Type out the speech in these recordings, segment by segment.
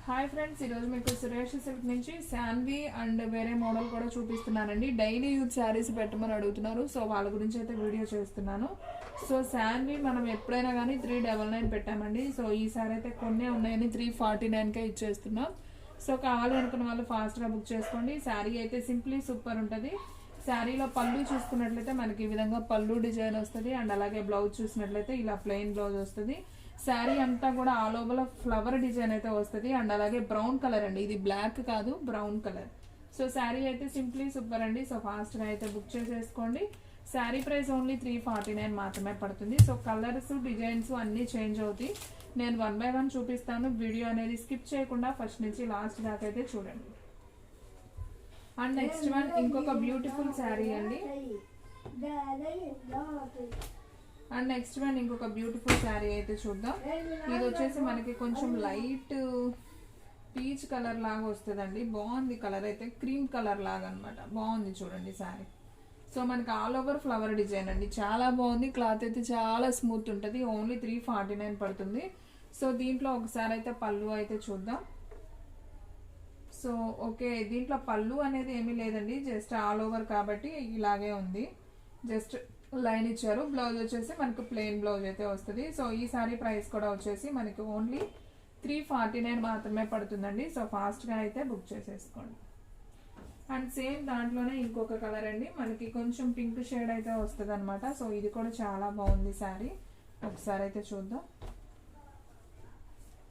Hi friends, ఈరోజు మీకు Suresh silk నుంచి శాన్వి అండ్ వేరే మోడల్ కూడా చూపిస్తున్నానండి. డైలీ యూజ్ శారీస్ పెట్టమని అడుగుతున్నారు, సో వాళ్ళ గురించి అయితే వీడియో చేస్తున్నాను. సో శాన్వి మనం ఎప్పుడైనా కానీ 399 పెట్టామండి. సో ఈ సారీ అయితే కొన్ని ఉన్నాయని 349కే ఇచ్చేస్తున్నాం. సో కావాలి అనుకున్న వాళ్ళు ఫాస్ట్గా బుక్ చేసుకోండి. శారీ అయితే సింప్లీ సూపర్ ఉంటుంది. శారీలో పళ్ళు చూసుకున్నట్లయితే మనకి ఈ విధంగా పళ్ళు డిజైన్ వస్తుంది అండ్ అలాగే బ్లౌజ్ చూసినట్లయితే ఇలా ప్లెయిన్ బ్లౌజ్ వస్తుంది. శారీ అంతా కూడా ఆల్ ఓవర్ ఫ్లవర్ డిజైన్ అయితే వస్తుంది అండ్ అలాగే బ్రౌన్ కలర్ అండి, ఇది బ్లాక్ కాదు బ్రౌన్ కలర్. సో శారీ అయితే సింప్లీ సూపర్ అండి. సో ఫాస్ట్గా అయితే బుక్ చేసేసుకోండి. శారీ ప్రైస్ ఓన్లీ 349 మాత్రమే పడుతుంది. సో కలర్స్ డిజైన్స్ అన్నీ చేంజ్ అవుతాయి. నేను 1 by 1 చూపిస్తాను. వీడియో అనేది స్కిప్ చేయకుండా ఫస్ట్ నుంచి లాస్ట్ దాకా అయితే చూడండి. అండ్ నెక్స్ట్ వన్ ఇంకొక బ్యూటిఫుల్ శారీ అండి. అండ్ నెక్స్ట్ వన్ ఇంకొక బ్యూటిఫుల్ శారీ అయితే చూద్దాం. ఇది వచ్చేసి మనకి కొంచెం లైట్ పీచ్ కలర్ లాగా వస్తుందండి. బాగుంది కలర్ అయితే, క్రీమ్ కలర్ లాగా అనమాట. బాగుంది చూడండి శారీ. సో మనకి ఆల్ ఓవర్ ఫ్లవర్ డిజైన్ అండి, చాలా బాగుంది. క్లాత్ అయితే చాలా స్మూత్ ఉంటుంది. ఓన్లీ 349 పడుతుంది. సో దీంట్లో ఒకసారి అయితే పళ్ళు అయితే చూద్దాం. సో ఓకే, దీంట్లో పళ్ళు అనేది ఏమీ లేదండి, జస్ట్ ఆల్ ఓవర్ కాబట్టి ఇలాగే ఉంది. జస్ట్ లైన్ ఇచ్చారు. బ్లౌజ్ వచ్చేసి మనకు ప్లెయిన్ బ్లౌజ్ అయితే వస్తుంది. సో ఈ సారీ ప్రైస్ కూడా వచ్చేసి మనకి ఓన్లీ 349 మాత్రమే పడుతుందండి. సో ఫాస్ట్గా అయితే బుక్ చేసేసుకోండి. అండ్ సేమ్ దాంట్లోనే ఇంకొక కలర్ అండి, మనకి కొంచెం పింక్ షేడ్ అయితే వస్తుంది అనమాట. సో ఇది కూడా చాలా బాగుంది శారీ. ఒకసారి అయితే చూద్దాం.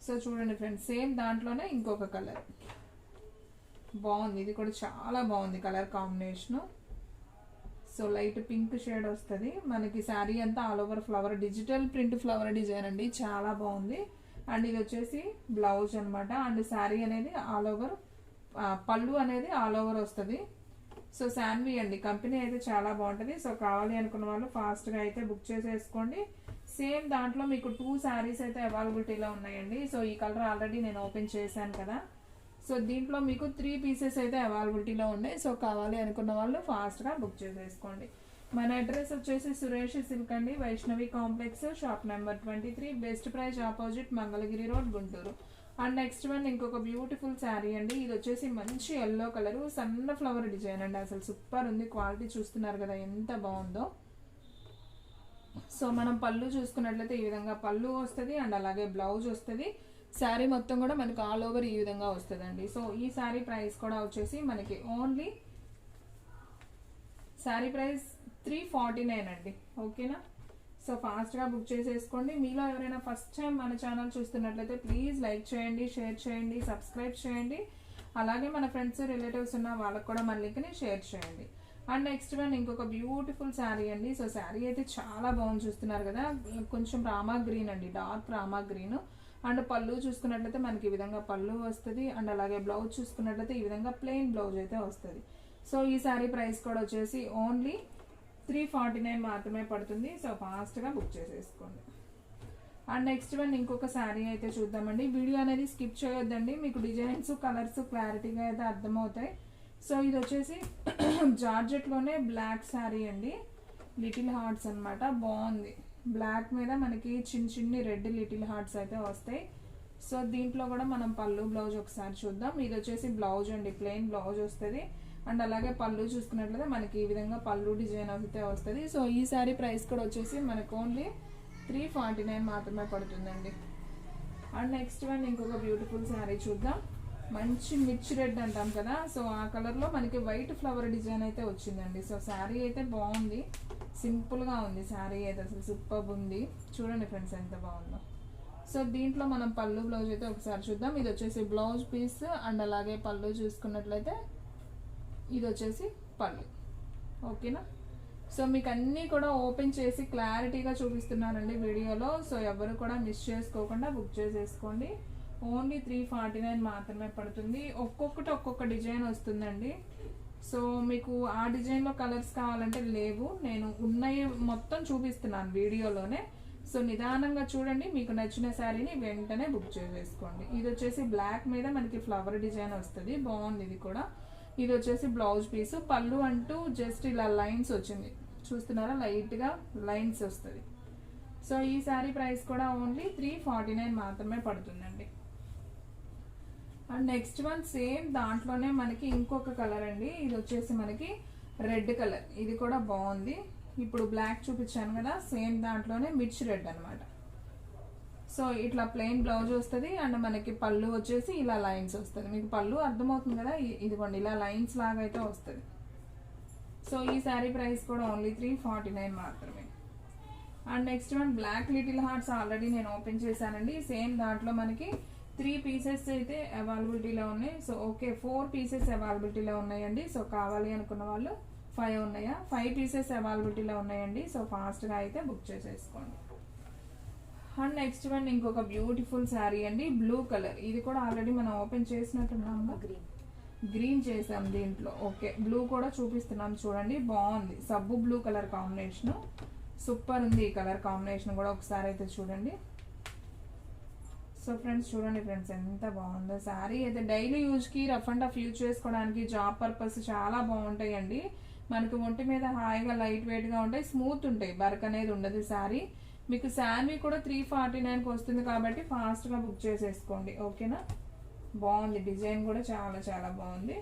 సో చూడండి ఫ్రెండ్స్, సేమ్ దాంట్లోనే ఇంకొక కలర్ బాగుంది. ఇది కూడా చాలా బాగుంది colour combination. So light pink shade వస్తుంది మనకి. శారీ అంతా all over flower digital print flower design అండి, చాలా బాగుంది. అండ్ ఇది వచ్చేసి బ్లౌజ్ అనమాట. అండ్ శారీ అనేది ఆల్ ఓవర్, పళ్ళు అనేది ఆల్ ఓవర్ వస్తుంది. సో శాన్వి అండి, కంపెనీ అయితే చాలా బాగుంటుంది. సో కావాలి అనుకున్న వాళ్ళు ఫాస్ట్గా అయితే బుక్ చేసేసుకోండి. సేమ్ దాంట్లో మీకు 2 శారీస్ అయితే అవైలబిలిటీలో ఉన్నాయండి. సో ఈ కలర్ ఆల్రెడీ నేను ఓపెన్ చేశాను కదా. సో దీంట్లో మీకు 3 పీసెస్ అయితే అవైలబిలిటీలో ఉన్నాయి. సో కావాలి అనుకున్న వాళ్ళు ఫాస్ట్గా బుక్ చేసేసుకోండి. మన అడ్రస్ వచ్చేసి సురేష్ సిల్క్ అండి, Vaishnavi complex, shop number 23, best praise opposite, Mangalagiri road, Guntur. And next one ఇంకొక బ్యూటిఫుల్ శారీ అండి. ఇది వచ్చేసి మంచి ఎల్లో కలర్, సన్న ఫ్లవర్ డిజైన్ అండి. అసలు సూపర్ ఉంది. క్వాలిటీ చూస్తున్నారు కదా ఎంత బాగుందో. సో మనం పళ్ళు చూసుకున్నట్లయితే ఈ విధంగా పళ్ళు వస్తుంది అండ్ అలాగే బ్లౌజ్ వస్తుంది. శారీ మొత్తం కూడా మనకి ఆల్ ఓవర్ ఈ విధంగా వస్తుందండి. సో ఈ శారీ ప్రైస్ కూడా వచ్చేసి మనకి ఓన్లీ శారీ ప్రైస్ 349 అండి. ఓకేనా? సో ఫాస్ట్గా బుక్ చేసేసుకోండి. మీలో ఎవరైనా ఫస్ట్ టైం మన ఛానల్ చూస్తున్నట్లయితే ప్లీజ్ లైక్ చేయండి, షేర్ చేయండి, సబ్స్క్రైబ్ చేయండి. అలాగే మన ఫ్రెండ్స్ రిలేటివ్స్ ఉన్న వాళ్ళకు కూడా మన లింక్ని షేర్ చేయండి. అండ్ నెక్స్ట్ వన్ ఇంకొక బ్యూటిఫుల్ శారీ అండి. సో శారీ అయితే చాలా బాగుంది, చూస్తున్నారు కదా. కొంచెం రామా గ్రీన్ అండి, డార్క్ రామా గ్రీన్. అండ్ పళ్ళు చూసుకున్నట్లయితే మనకి ఈ విధంగా పళ్ళు వస్తుంది అండ్ అలాగే బ్లౌజ్ చూసుకున్నట్లయితే ఈ విధంగా ప్లెయిన్ బ్లౌజ్ అయితే వస్తుంది. సో ఈ శారీ ప్రైస్ కూడా వచ్చేసి ఓన్లీ 349 మాత్రమే పడుతుంది. సో ఫాస్ట్గా బుక్ చేసేసుకోండి. అండ్ నెక్స్ట్ వన్ ఇంకొక శారీ అయితే చూద్దామండి. వీడియో అనేది స్కిప్ చేయొద్దండి, మీకు డిజైన్స్ కలర్స్ క్లారిటీగా అయితే అర్థమవుతాయి. సో ఇది వచ్చేసి జార్జెట్లోనే బ్లాక్ శారీ అండి, లిటిల్ హార్ట్స్ అనమాట. బాగుంది. బ్లాక్ మీద మనకి చిన్న చిన్ని రెడ్ లిటిల్ హార్ట్స్ అయితే వస్తాయి. సో దీంట్లో కూడా మనం పళ్ళు బ్లౌజ్ ఒకసారి చూద్దాం. ఇది వచ్చేసి బ్లౌజ్ అండి, ప్లెయిన్ బ్లౌజ్ వస్తుంది అండ్ అలాగే పళ్ళు చూసుకున్నట్లయితే మనకి ఈ విధంగా పళ్ళు డిజైన్ అయితే వస్తుంది. సో ఈ శారీ ప్రైస్ కూడా వచ్చేసి మనకు ఓన్లీ 349 మాత్రమే పడుతుందండి. అండ్ నెక్స్ట్ వన్ ఇంకొక బ్యూటిఫుల్ శారీ చూద్దాం. మంచి మిర్చి రెడ్ అంటాం కదా, సో ఆ కలర్లో మనకి వైట్ ఫ్లవర్ డిజైన్ అయితే వచ్చిందండి. సో శారీ అయితే బాగుంది, సింపుల్గా ఉంది శారీ అయితే, అసలు సూపర్ ఉంది. చూడండి ఫ్రెండ్స్ ఎంత బాగుందో. సో దీంట్లో మనం పళ్ళు బ్లౌజ్ అయితే ఒకసారి చూద్దాం. ఇది వచ్చేసి బ్లౌజ్ పీస్ అండ్ అలాగే పళ్ళు చూసుకున్నట్లయితే ఇది వచ్చేసి పళ్ళు. ఓకేనా? సో మీకు అన్నీ కూడా ఓపెన్ చేసి క్లారిటీగా చూపిస్తున్నానండి వీడియోలో. సో ఎవరు కూడా మిస్ చేసుకోకుండా బుక్ చేసేసుకోండి. ఓన్లీ 349 మాత్రమే పడుతుంది. ఒక్కొక్కటి ఒక్కొక్క డిజైన్ వస్తుందండి. సో మీకు ఆ డిజైన్లో కలర్స్ కావాలంటే లేవు, నేను ఉన్నాయి మొత్తం చూపిస్తున్నాను వీడియోలోనే. సో నిదానంగా చూడండి, మీకు నచ్చిన శారీని వెంటనే బుక్ చేసేసుకోండి. ఇది వచ్చేసి బ్లాక్ మీద మనకి ఫ్లవర్ డిజైన్ వస్తుంది, బాగుంది ఇది కూడా. ఇది వచ్చేసి బ్లౌజ్ పీస్. పళ్ళు అంటూ జస్ట్ ఇలా లైన్స్ వచ్చింది, చూస్తున్నారా, లైట్గా లైన్స్ వస్తుంది. సో ఈ శారీ ప్రైస్ కూడా ఓన్లీ 349 మాత్రమే పడుతుందండి. అండ్ నెక్స్ట్ వన్ సేమ్ దాంట్లోనే మనకి ఇంకొక కలర్ అండి. ఇది వచ్చేసి మనకి రెడ్ కలర్. ఇది కూడా బాగుంది. ఇప్పుడు బ్లాక్ చూపించాను కదా, సేమ్ దాంట్లోనే మిర్చి రెడ్ అనమాట. సో ఇట్లా ప్లెయిన్ బ్లౌజ్ వస్తుంది. అండ్ మనకి పళ్ళు వచ్చేసి ఇలా లైన్స్ వస్తుంది. మీకు పళ్ళు అర్థమవుతుంది కదా, ఇదిగోండి ఇలా లైన్స్ లాగా అయితే వస్తుంది. సో ఈ శారీ ప్రైస్ కూడా ఓన్లీ 349 మాత్రమే. And next one block little hearts already నేను ఓపెన్ చేశానండి. సేమ్ దాంట్లో మనకి 3 పీసెస్ అయితే అవైలబిలిటీలో ఉన్నాయి. సో ఓకే 4 పీసెస్ అవైలబిలిటీలో ఉన్నాయండి. సో కావాలి అనుకున్న వాళ్ళు 5 ఉన్నాయా, 5 పీసెస్ అవైలబిలిటీలో ఉన్నాయండి. సో ఫాస్ట్గా అయితే బుక్ చేసేసుకోండి. అండ్ నెక్స్ట్ వన్ ఇంకొక బ్యూటిఫుల్ శారీ అండి, బ్లూ కలర్. ఇది కూడా ఆల్రెడీ మనం ఓపెన్ చేసినట్టున్నాము, గ్రీన్ చేసాం దీంట్లో. ఓకే బ్లూ కూడా చూపిస్తున్నాం చూడండి, బాగుంది. సబ్బు బ్లూ కలర్ కాంబినేషన్, సూపర్ ఉంది ఈ కలర్ కాంబినేషన్ కూడా. ఒకసారి అయితే చూడండి. సో ఫ్రెండ్స్ చూడండి ఫ్రెండ్స్ ఎంత బాగుందో శారీ అయితే. డైలీ యూజ్కి రఫ్ అండ్ టఫ్ యూజ్ చేసుకోవడానికి, జాబ్ పర్పస్ చాలా బాగుంటాయండి. మనకు ఒంటి మీద హాయిగా లైట్ వెయిట్గా ఉంటాయి, స్మూత్ ఉంటాయి, బర్క్ అనేది ఉండదు శారీ. మీకు శారీ కూడా 349కి వస్తుంది కాబట్టి ఫాస్ట్గా బుక్ చేసేసుకోండి. ఓకేనా, బాగుంది డిజైన్ కూడా చాలా చాలా బాగుంది.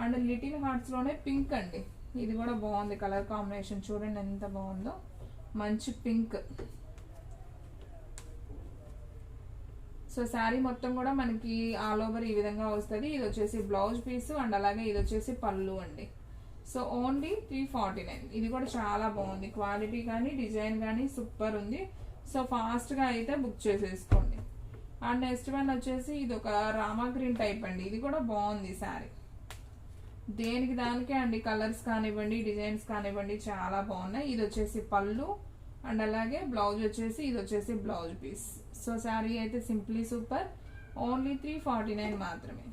అండ్ లిటిల్ హార్ట్స్లోనే పింక్ అండి, ఇది కూడా బాగుంది కలర్ కాంబినేషన్. చూడండి ఎంత బాగుందో, మంచి పింక్. సో శారీ మొత్తం కూడా మనకి ఆల్ ఓవర్ ఈ విధంగా వస్తుంది. ఇది వచ్చేసి బ్లౌజ్ పీస్ అండ్ అలాగే ఇది వచ్చేసి పళ్ళు అండి. So only 349. ఇది కూడా చాలా బాగుంది, క్వాలిటీ కానీ డిజైన్ కానీ సూపర్ ఉంది. సో ఫాస్ట్గా అయితే బుక్ చేసేసుకోండి. అండ్ నెక్స్ట్ వన్ వచ్చేసి ఇది ఒక రామా గ్రీన్ టైప్ అండి. ఇది కూడా బాగుంది శారీ, దేనికి దానికే అండి. కలర్స్ కానివ్వండి, డిజైన్స్ కానివ్వండి చాలా బాగున్నాయి. ఇది వచ్చేసి పళ్ళు అండ్ అలాగే బ్లౌజ్ వచ్చేసి ఇది వచ్చేసి బ్లౌజ్ పీస్. సో శారీ అయితే సింప్లీ సూపర్, ఓన్లీ 349 మాత్రమే.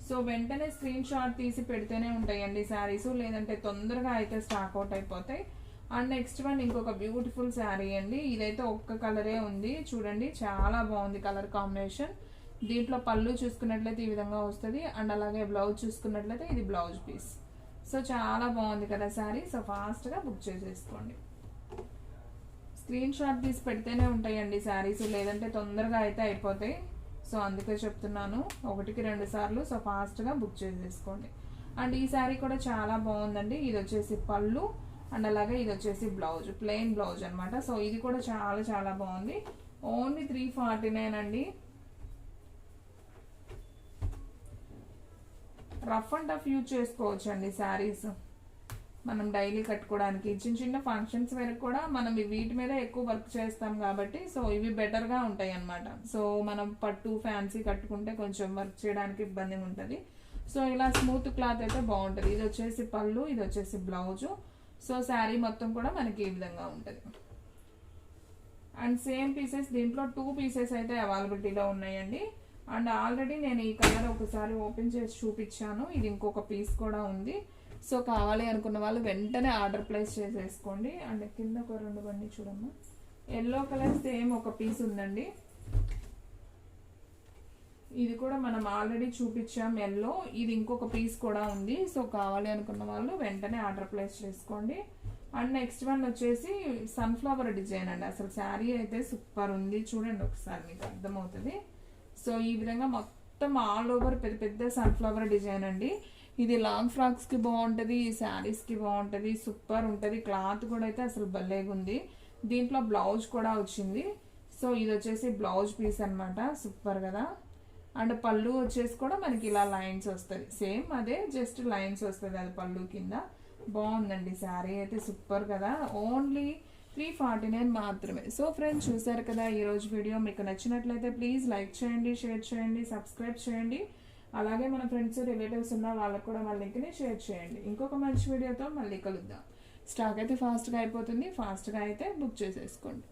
సో వెంటనే స్క్రీన్ షాట్ తీసి పెడితేనే ఉంటాయండి శారీస్, లేదంటే తొందరగా అయితే స్టాక్ అవుట్ అయిపోతాయి. అండ్ నెక్స్ట్ వన్ ఇంకొక బ్యూటిఫుల్ శారీ అండి. ఇదైతే ఒక్క కలరే ఉంది చూడండి, చాలా బాగుంది కలర్ కాంబినేషన్. దీంట్లో పళ్ళు చూసుకున్నట్లయితే ఈ విధంగా వస్తుంది అండ్ అలాగే బ్లౌజ్ చూసుకున్నట్లయితే ఇది బ్లౌజ్ పీస్. సో చాలా బాగుంది కదా శారీ. సో ఫాస్ట్గా బుక్ చేసేసుకోండి. స్క్రీన్ షాట్ తీసి పెడితేనే ఉంటాయండి శారీస్, లేదంటే తొందరగా అయితే అయిపోతాయి. సో అందుకే చెప్తున్నాను, 1కి 2 సార్లు. సో ఫాస్ట్గా బుక్ చేసేసుకోండి. అండ్ ఈ శారీ కూడా చాలా బాగుందండి. ఇది వచ్చేసి పళ్ళు అండ్ అలాగే ఇది వచ్చేసి బ్లౌజ్, ప్లెయిన్ బ్లౌజ్ అనమాట. సో ఇది కూడా చాలా చాలా బాగుంది, ఓన్లీ 349 అండి. రఫ్ అండ్ టఫ్ యూజ్ చేసుకోవచ్చు అండి శారీస్, మనం డైలీ కట్టుకోవడానికి. చిన్న చిన్న ఫంక్షన్స్ వరకు కూడా మనం వీటి మీద ఎక్కువ వర్క్ చేస్తాం కాబట్టి సో ఇవి బెటర్గా ఉంటాయి అన్నమాట. సో మనం పట్టు ఫ్యాన్సీ కట్టుకుంటే కొంచెం వర్క్ చేయడానికి ఇబ్బందిగా ఉంటుంది. సో ఇలా స్మూత్ క్లాత్ అయితే బాగుంటుంది. ఇది వచ్చేసి పళ్ళు, ఇది వచ్చేసి బ్లౌజు. సో శారీ మొత్తం కూడా మనకి ఈ విధంగా ఉంటుంది. అండ్ సేమ్ పీసెస్ దీంట్లో 2 పీసెస్ అయితే అవైలబిలిటీలో ఉన్నాయండి. అండ్ ఆల్రెడీ నేను ఈ కలర్ ఒకసారి ఓపెన్ చేసి చూపించాను, ఇది ఇంకొక పీస్ కూడా ఉంది. సో కావాలి అనుకున్న వాళ్ళు వెంటనే ఆర్డర్ ప్లేస్ చేసేసుకోండి. అండ్ కింద ఒక 2 బండి చూడమ్మా, ఎల్లో కలర్ సేమ్ ఒక పీస్ ఉందండి. ఇది కూడా మనం ఆల్రెడీ చూపించాం ఎల్లో, ఇది ఇంకొక పీస్ కూడా ఉంది. సో కావాలి అనుకున్న వాళ్ళు వెంటనే ఆర్డర్ ప్లేస్ చేసుకోండి. అండ్ నెక్స్ట్ వన్ వచ్చేసి సన్ఫ్లవర్ డిజైన్ అండి. అసలు శారీ అయితే సూపర్ ఉంది, చూడండి ఒకసారి మీకు అర్థమవుతుంది. సో ఈ విధంగా మొత్తం ఆల్ ఓవర్ పెద్ద పెద్ద సన్ఫ్లవర్ డిజైన్ అండి. ఇది లాంగ్ ఫ్రాక్స్కి బాగుంటుంది, శారీస్కి బాగుంటుంది, సూపర్ ఉంటుంది. క్లాత్ కూడా అయితే అసలు భలేగా ఉంది. దీంట్లో బ్లౌజ్ కూడా వచ్చింది. సో ఇది వచ్చేసి బ్లౌజ్ పీస్ అనమాట, సూపర్ కదా. అండ్ పళ్ళు వచ్చేసి కూడా మనకి ఇలా లైన్స్ వస్తుంది, సేమ్ అదే జస్ట్ లైన్స్ వస్తుంది అది పళ్ళు కింద. బాగుందండి శారీ అయితే సూపర్ కదా, ఓన్లీ 349 మాత్రమే. సో ఫ్రెండ్స్ చూసారు కదా ఈరోజు వీడియో. మీకు నచ్చినట్లయితే ప్లీజ్ లైక్ చేయండి, షేర్ చేయండి, సబ్స్క్రైబ్ చేయండి. అలాగే మన ఫ్రెండ్స్ రిలేటివ్స్ ఉన్న వాళ్ళకు కూడా మన లింక్ని షేర్ చేయండి. ఇంకొక మంచి వీడియోతో మళ్ళీ కలుద్దాం. స్టాక్ అయితే ఫాస్ట్గా అయిపోతుంది, ఫాస్ట్గా అయితే బుక్ చేసేసుకోండి.